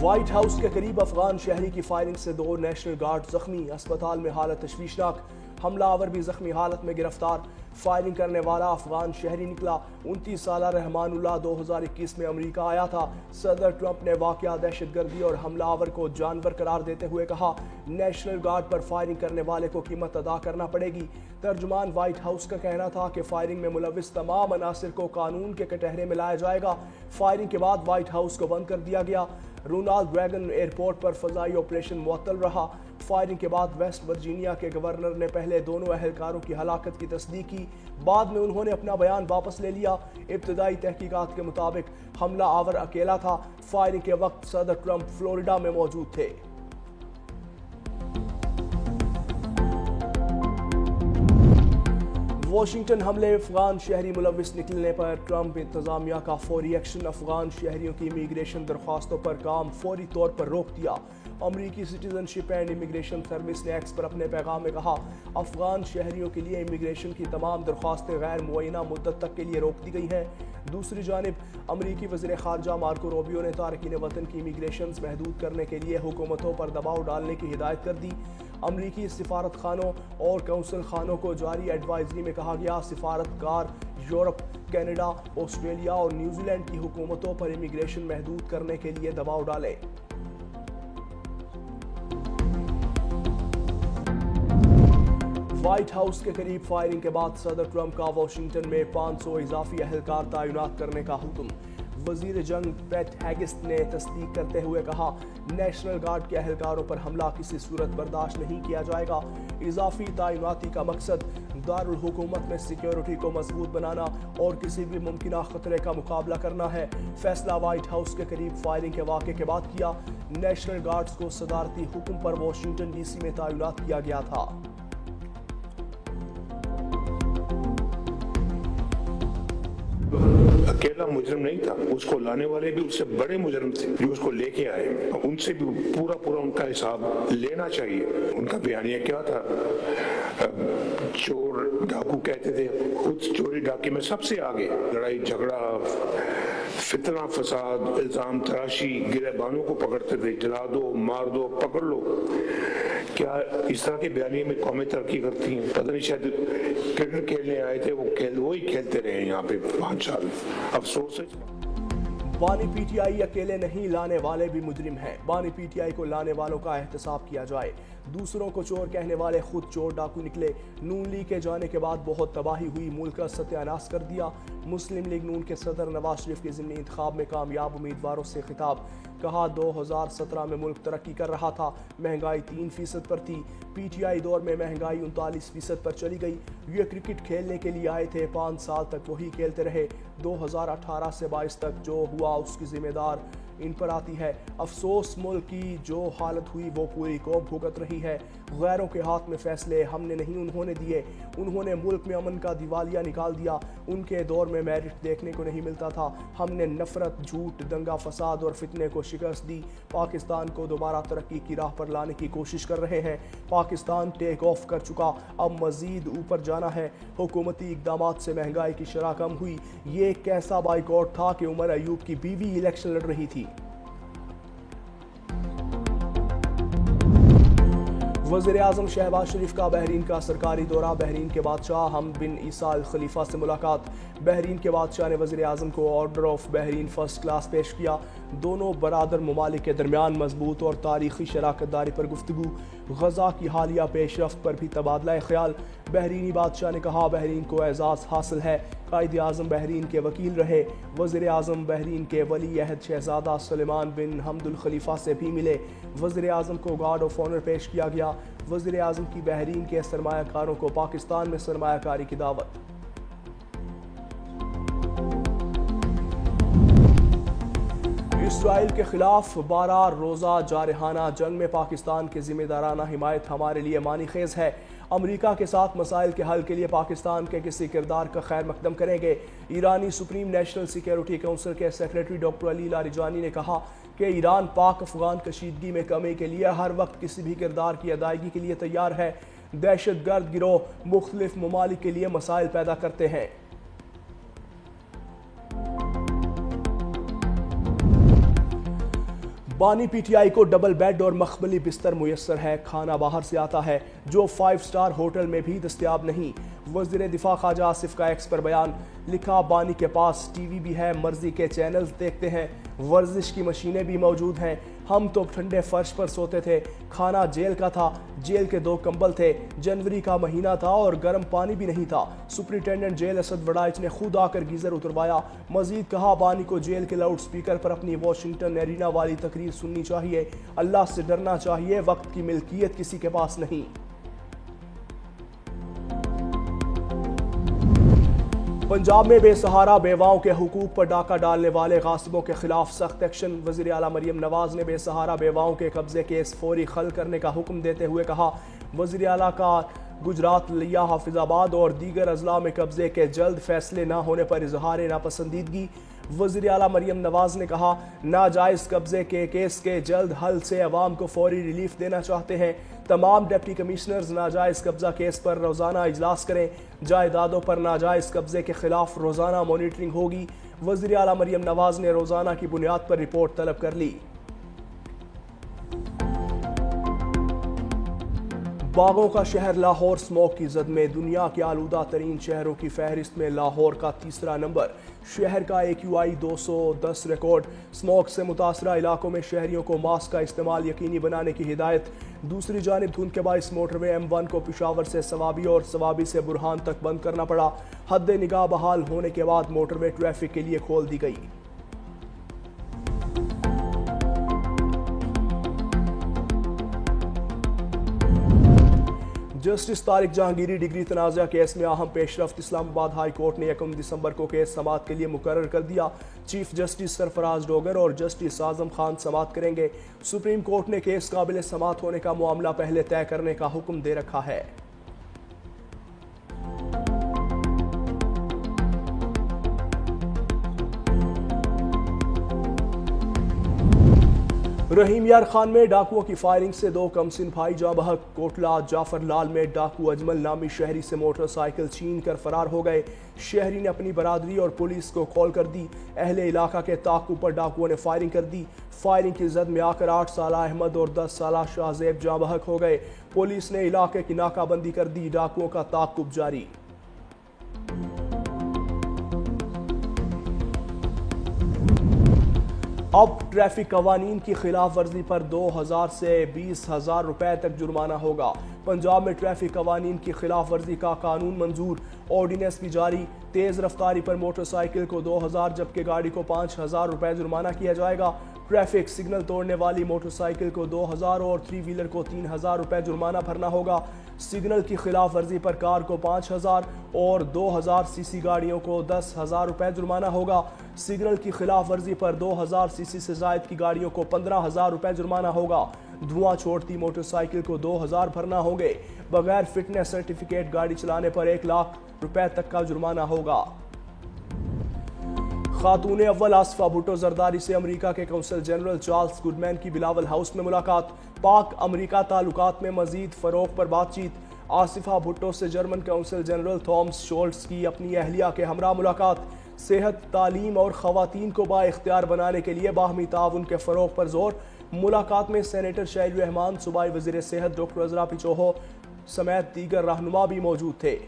White house کے قریب افغان شہری کی فائرنگ سے 2 نیشنل گارڈ زخمی، اسپتال میں حالت تشویشناک، حملہ آور بھی زخمی حالت میں گرفتار۔ فائرنگ کرنے والا افغان شہری نکلا۔ 29 سالہ رحمان اللہ 2021 میں امریکہ آیا تھا۔ صدر ٹرمپ نے واقعہ دہشت گردی اور حملہ آور کو جانور قرار دیتے ہوئے کہا، نیشنل گارڈ پر فائرنگ کرنے والے کو قیمت ادا کرنا پڑے گی۔ ترجمان وائٹ ہاؤس کا کہنا تھا کہ فائرنگ میں ملوث تمام عناصر کو قانون کے کٹہرے میں لایا جائے گا۔ فائرنگ کے بعد وائٹ ہاؤس کو بند کر دیا گیا۔ رونالڈ ریگن ایئرپورٹ پر فضائی آپریشن معطل رہا۔ فائرنگ کے بعد ویسٹ ورجینیا کے گورنر نے پہلے دونوں اہلکاروں کی ہلاکت کی تصدیق کی، بعد میں انہوں نے اپنا بیان واپس لے لیا۔ ابتدائی تحقیقات کے مطابق حملہ آور اکیلا تھا۔ فائرنگ کے وقت صدر ٹرمپ فلوریڈا میں موجود تھے۔ واشنگٹن حملے افغان شہری ملوث نکلنے پر ٹرمپ انتظامیہ کا فوری ایکشن، افغان شہریوں کی امیگریشن درخواستوں پر کام فوری طور پر روک دیا۔ امریکی citizen ship and immigration service نے ایکس پر اپنے پیغام میں کہا، افغان شہریوں کے لیے امیگریشن کی تمام درخواستیں غیر معینہ مدت تک کے لیے روک دی گئی ہیں۔ دوسری جانب امریکی وزیر خارجہ مارکو روبیو نے تارکین وطن کی امیگریشنز محدود کرنے کے لیے حکومتوں پر دباؤ ڈالنے کی ہدایت کر دی۔ امریکی سفارت خانوں اور قونصل خانوں کو جاری ایڈوائزری میں کہا گیا، سفارتکار یورپ، کینیڈا، آسٹریلیا اور نیوزی لینڈ کی حکومتوں پر امیگریشن محدود کرنے کے لیے دباؤ ڈالیں۔ وائٹ ہاؤس کے قریب فائرنگ کے بعد صدر ٹرمپ کا واشنگٹن میں 500 اضافی اہلکار تعینات کرنے کا حکم۔ وزیر جنگ پیٹ ہیگسٹ نے تصدیق کرتے ہوئے کہا، نیشنل گارڈ کے اہلکاروں پر حملہ کسی صورت برداشت نہیں کیا جائے گا۔ اضافی تعیناتی کا مقصد دارالحکومت میں سیکیورٹی کو مضبوط بنانا اور کسی بھی ممکنہ خطرے کا مقابلہ کرنا ہے۔ فیصلہ وائٹ ہاؤس کے قریب فائرنگ کے واقعے کے بعد کیا۔ نیشنل گارڈز کو صدارتی حکم پر واشنگٹن ڈی سی میں تعینات کیا گیا تھا۔ اکیلا مجرم نہیں تھا، اس کو لانے والے بھی اس سے بڑے مجرم تھے جو اس کو لے کے آئے، ان سے بھی پورا ان کا حساب لینا چاہیے۔ ان کا بیانیہ کیا تھا؟ چور ڈاکو کہتے تھے، خود چوری ڈاکے میں سب سے آگے، لڑائی جھگڑا، فتنہ فساد، الزام تراشی، گرہبانوں کو پکڑتے تھے، جلا دو، مار دو، پکڑ لو۔ کیا اس طرح کے بیانیے میں قومیں ترقی کرتی ہیں؟ پتہ نہیں، شاید کرکٹ کھیلنے آئے تھے، وہی کھیلتے رہے یہاں پہ 5 سال۔ افسوس ہے۔ بانی پی ٹی آئی اکیلے نہیں، لانے والے بھی مجرم ہیں۔ بانی پی ٹی آئی کو لانے والوں کا احتساب کیا جائے۔ دوسروں کو چور کہنے والے خود چور ڈاکو نکلے۔ نون لیگ کے جانے کے بعد بہت تباہی ہوئی، ملک کا ستیاناش کر دیا۔ مسلم لیگ نون کے صدر نواز شریف کے ضمنی انتخاب میں کامیاب امیدواروں سے خطاب، کہا 2017 میں ملک ترقی کر رہا تھا، مہنگائی 3% پر تھی، پی ٹی آئی دور میں مہنگائی 39% پر چلی گئی۔ یہ کرکٹ کھیلنے کے لیے آئے تھے، 5 سال تک وہی کھیلتے رہے، 2018 سے 22 تک جو ہوا اس کی ذمہ دار ان پر آتی ہے۔ افسوس، ملک کی جو حالت ہوئی وہ پوری قوم بھگت رہی ہے۔ غیروں کے ہاتھ میں فیصلے ہم نے نہیں، انہوں نے دیے۔ انہوں نے ملک میں امن کا دیوالیہ نکال دیا۔ ان کے دور میں میرٹ دیکھنے کو نہیں ملتا تھا۔ ہم نے نفرت، جھوٹ، دنگا فساد اور فتنے کو شکست دی۔ پاکستان کو دوبارہ ترقی کی راہ پر لانے کی کوشش کر رہے ہیں۔ پاکستان ٹیک آف کر چکا، اب مزید اوپر جانا ہے۔ حکومتی اقدامات سے مہنگائی کی شرح کم ہوئی۔ یہ ایک کیسا بائیکاٹ تھا کہ عمر ایوب کی بیوی الیکشن لڑ رہی تھی۔ وزیر اعظم شہباز شریف کا بحرین کا سرکاری دورہ، بحرین کے بادشاہ حمد بن عیسیٰ الخلیفہ سے ملاقات۔ بحرین کے بادشاہ نے وزیر اعظم کو order of Bahrain first class پیش کیا۔ دونوں برادر ممالک کے درمیان مضبوط اور تاریخی شراکت داری پر گفتگو، غزہ کی حالیہ پیش رفت پر بھی تبادلہ خیال۔ بحرینی بادشاہ نے کہا، بحرین کو اعزاز حاصل ہے، قائد اعظم بحرین کے وکیل رہے۔ وزیر اعظم بحرین کے ولی عہد شہزادہ سلمان بن حمد الخلیفہ سے بھی ملے۔ وزیر اعظم کو گارڈ آف آنر پیش کیا گیا۔ وزیر اعظم کی بحرین کے سرمایہ کاروں کو پاکستان میں سرمایہ کاری کی دعوت۔ اسرائیل کے خلاف 12 روزہ جارحانہ جنگ میں پاکستان کی ذمہ دارانہ حمایت ہمارے لیے معنی خیز ہے۔ امریکہ کے ساتھ مسائل کے حل کے لیے پاکستان کے کسی کردار کا خیر مقدم کریں گے۔ ایرانی سپریم نیشنل سیکیورٹی کونسل کے سیکریٹری ڈاکٹر علی لاریجانی نے کہا کہ ایران پاک افغان کشیدگی میں کمی کے لیے ہر وقت کسی بھی کردار کی ادائیگی کے لیے تیار ہے۔ دہشت گرد گروہ مختلف ممالک کے لیے مسائل پیدا کرتے ہیں۔ بانی پی ٹی آئی کو ڈبل بیڈ اور مخملی بستر میسر ہے، کھانا باہر سے آتا ہے جو 5 سٹار ہوٹل میں بھی دستیاب نہیں۔ وزیر دفاع خواجہ آصف کا ایکس پر بیان، لکھا بانی کے پاس ٹی وی بھی ہے، مرضی کے چینلز دیکھتے ہیں، ورزش کی مشینیں بھی موجود ہیں، ہم تو ٹھنڈے فرش پر سوتے تھے، کھانا جیل کا تھا، جیل کے 2 کمبل تھے، جنوری کا مہینہ تھا اور گرم پانی بھی نہیں تھا۔ سپرنٹینڈنٹ جیل اسد وڑائچ نے خود آ کر گیزر اتروایا۔ مزید کہا بانی کو جیل کے لاؤڈ سپیکر پر اپنی واشنگٹن ایرینا والی تقریر سننی چاہیے، اللہ سے ڈرنا چاہیے، وقت کی ملکیت کسی کے پاس نہیں۔ پنجاب میں بے سہارا بیواؤں کے حقوق پر ڈاکہ ڈالنے والے غاصبوں کے خلاف سخت ایکشن۔ وزیر اعلیٰ مریم نواز نے بے سہارا بیواؤں کے قبضے کیس فوری حل کرنے کا حکم دیتے ہوئے کہا، وزیر اعلیٰ کا گجرات، لیا، حافظ آباد اور دیگر اضلاع میں قبضے کے جلد فیصلے نہ ہونے پر اظہار ناپسندیدگی۔ وزیر اعلیٰ مریم نواز نے کہا، ناجائز قبضے کے کیس کے جلد حل سے عوام کو فوری ریلیف دینا چاہتے ہیں۔ تمام ڈپٹی کمشنرز ناجائز قبضہ کیس پر روزانہ اجلاس کریں، جائیدادوں پر ناجائز قبضے کے خلاف روزانہ مانیٹرنگ ہوگی۔ وزیر اعلیٰ مریم نواز نے روزانہ کی بنیاد پر رپورٹ طلب کر لی۔ باغوں کا شہر لاہور اسموگ کی زد میں، دنیا کے آلودہ ترین شہروں کی فہرست میں لاہور کا تیسرا نمبر۔ شہر کا AQI 210 ریکارڈ۔ اسموگ سے متاثرہ علاقوں میں شہریوں کو ماسک کا استعمال یقینی بنانے کی ہدایت۔ دوسری جانب دھند کے باعث موٹر وے M1 کو پشاور سے صوابی اور صوابی سے برہان تک بند کرنا پڑا۔ حد نگاہ بحال ہونے کے بعد موٹر وے ٹریفک کے لیے کھول دی گئی۔ جسٹس طارق جہانگیری ڈگری تنازعہ کیس میں اہم پیش رفت۔ اسلام آباد ہائی کورٹ نے 1 دسمبر کو کیس سماعت کے لیے مقرر کر دیا۔ چیف جسٹس سرفراز ڈوگر اور جسٹس اعظم خان سماعت کریں گے۔ سپریم کورٹ نے کیس قابل سماعت ہونے کا معاملہ پہلے طے کرنے کا حکم دے رکھا ہے۔ رحیم یار خان میں ڈاکوؤں کی فائرنگ سے 2 کمسن بھائی جاں بحق۔ کوٹلہ جعفر لال میں ڈاکو اجمل نامی شہری سے موٹر سائیکل چھین کر فرار ہو گئے۔ شہری نے اپنی برادری اور پولیس کو کال کر دی۔ اہل علاقہ کے تعاقب پر ڈاکوؤں نے فائرنگ کر دی۔ فائرنگ کی زد میں آ کر 8 سالہ احمد اور 10 سالہ شاہ زیب جاں بحق ہو گئے۔ پولیس نے علاقے کی ناکہ بندی کر دی، ڈاکوؤں کا تعاقب جاری۔ اب ٹریفک قوانین کی خلاف ورزی پر 2000 سے 20,000 روپے تک جرمانہ ہوگا۔ پنجاب میں ٹریفک قوانین کی خلاف ورزی کا قانون منظور، آرڈیننس بھی جاری۔ تیز رفتاری پر موٹر سائیکل کو 2000 جبکہ گاڑی کو 5000 روپے جرمانہ کیا جائے گا۔ ٹریفک سگنل توڑنے والی موٹر سائیکل کو 2000 اور 3 ویلر کو 3000 روپے جرمانہ بھرنا ہوگا۔ سگنل کی خلاف ورزی پر کار کو 5000 اور 2000 سی سی گاڑیوں کو 10,000 روپے جرمانہ ہوگا۔ سگنل کی خلاف ورزی پر 2000 سی سی سے زائد کی گاڑیوں کو 15,000 روپے جرمانہ ہوگا۔ دھواں چھوڑتی موٹر سائیکل کو 2000 بھرنا ہوں گے۔ بغیر فٹنس سرٹیفکیٹ گاڑی چلانے پر 1 لاکھ روپے تک کا جرمانہ ہوگا۔ خاتون اول آصفہ بھٹو زرداری سے امریکہ کے قونصل جنرل چارلس گڈمین کی بلاول ہاؤس میں ملاقات۔ پاک امریکہ تعلقات میں مزید فروغ پر بات چیت۔ آصفہ بھٹو سے جرمن قونصل جنرل تھامس شولٹز کی اپنی اہلیہ کے ہمراہ ملاقات۔ صحت، تعلیم اور خواتین کو با اختیار بنانے کے لیے باہمی تعاون کے فروغ پر زور۔ ملاقات میں سینیٹر شیل رحمان، صوبائی وزیر صحت ڈاکٹر عذرا پچوہو سمیت دیگر رہنما بھی موجود تھے۔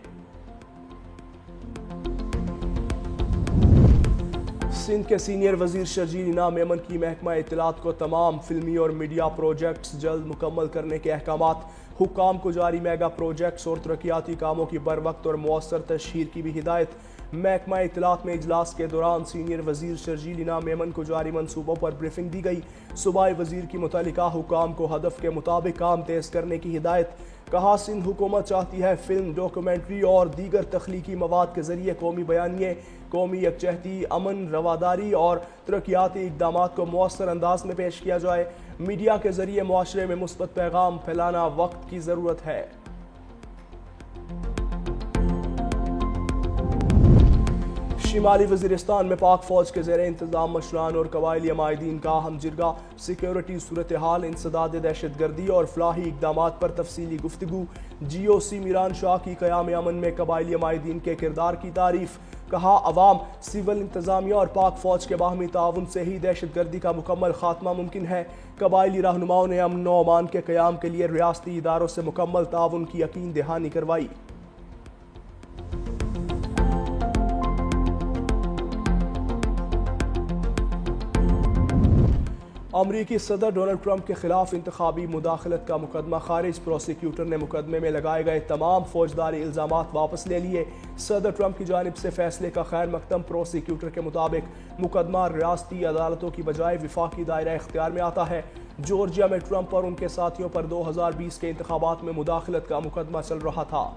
سندھ کے سینئر وزیر شرجیل انعام میمن کی محکمہ اطلاعات کو تمام فلمی اور میڈیا پروجیکٹس جلد مکمل کرنے کے احکامات۔ حکام کو جاری میگا پروجیکٹس اور ترقیاتی کاموں کی بروقت اور مؤثر تشہیر کی بھی ہدایت۔ محکمہ اطلاعات میں اجلاس کے دوران سینئر وزیر شرجیل انعام میمن کو جاری منصوبوں پر بریفنگ دی گئی۔ صوبائی وزیر کی متعلقہ حکام کو ہدف کے مطابق کام تیز کرنے کی ہدایت۔ کہا سندھ حکومت چاہتی ہے فلم، ڈاکیومنٹری اور دیگر تخلیقی مواد کے ذریعے قومی بیانیے، قومی یکجہتی، امن، رواداری اور ترقیاتی اقدامات کو مؤثر انداز میں پیش کیا جائے۔ میڈیا کے ذریعے معاشرے میں مثبت پیغام پھیلانا وقت کی ضرورت ہے۔ شمالی وزیرستان میں پاک فوج کے زیر انتظام مشران اور قبائلی عمائدین کا ہم جرگہ، سیکیورٹی صورتحال، انسداد دہشت گردی اور فلاحی اقدامات پر تفصیلی گفتگو۔ جی او سی میران شاہ کی قیام امن میں قبائلی عمائدین کے کردار کی تعریف، کہا عوام، سول انتظامیہ اور پاک فوج کے باہمی تعاون سے ہی دہشت گردی کا مکمل خاتمہ ممکن ہے۔ قبائلی رہنماؤں نے امن و امان کے قیام کے لیے ریاستی اداروں سے مکمل تعاون کی یقین دہانی کروائی۔ امریکی صدر ڈونلڈ ٹرمپ کے خلاف انتخابی مداخلت کا مقدمہ خارج۔ پروسیکیوٹر نے مقدمے میں لگائے گئے تمام فوجداری الزامات واپس لے لیے۔ صدر ٹرمپ کی جانب سے فیصلے کا خیر مقدم۔ پروسیکیوٹر کے مطابق مقدمہ ریاستی عدالتوں کی بجائے وفاقی دائرہ اختیار میں آتا ہے۔ جورجیا میں ٹرمپ اور ان کے ساتھیوں پر 2020 کے انتخابات میں مداخلت کا مقدمہ چل رہا تھا۔